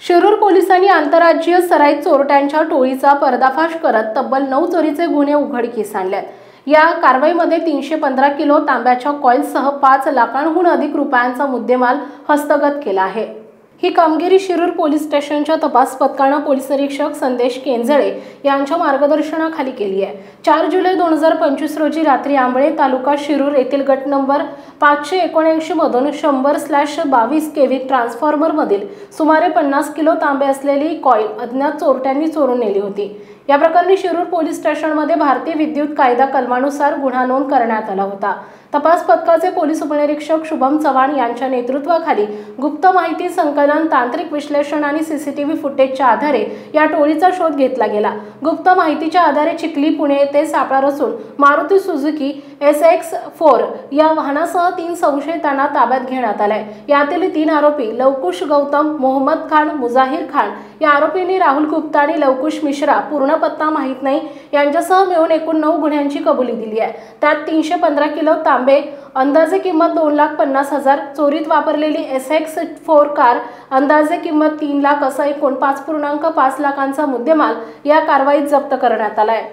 शिरूर पोलिसांनी आंतरराज्यीय सराईत चोरट्यांच्या टोळीचा पर्दाफाश करत तब्बल 9 चोरीचे गुन्हे उघडकीस आणलेत। या कारवाईमध्ये 315 किलो तांब्याच्या कॉईल्ससह 5 लाखांहून अधिक रुपयांचा मुद्देमाल हस्तगत केला आहे। ही कामगिरी शिरूर पोलीस स्टेशनच्या तपास पथकाने पोलीस निरीक्षक संदेश केंजळे यांच्या मार्गदर्शनाखाली केली आहे। 4 जुलै 2025 रोजी रात्री आंबळे तालुका शिरूर येथील गट नंबर 579 मधून 100/22 केव्ही ट्रान्सफॉर्मर मधील सुमारे 50 किलो तांबे असलेली कॉईल अज्ञात चोरट्यांनी चोरून नेली होती। या प्रकरणी शिरूर पोलीस स्टेशनमध्ये भारतीय विद्युत कायदा कलमानुसार गुन्हा नोंद करण्यात आला होता। तपास पथकाचे पोलीस उपनिरीक्षक शुभम चव्हाण यांच्या नेतृत्वाखाली गुप्त माहिती संकलन, तांत्रिक विश्लेषण आणि सीसीटीव्ही फुटेजच्या आधारे या टोळीचा शोध घेतला गेला। गुप्त माहितीच्या आधारे चिखली पुणे येथे सापळा रचून मारुती सुझुकी SX4 या वाहनासह 3 संशयितांना ताब्यात घेण्यात आले। यातील 3 आरोपी लवकुश गौतम, मोहम्मद खान, मुजाहिर खान या आरोपींनी राहुल गुप्ता आणि लवकुश मिश्रा पूर्ण पत्ता माहित नाही यांच्यासह मिळून एकूण 9 गुन्ह्यांची कबुली दिली आहे। त्यात 315 किलो तांबे, अंदाजे किंमत 2,50,000, चोरीत वापरलेली SX4 कार अंदाजे किंमत 3 लाख असा एकूण 5.5 लाखांचा मुद्देमाल या कारवाईत जप्त करण्यात आला आहे।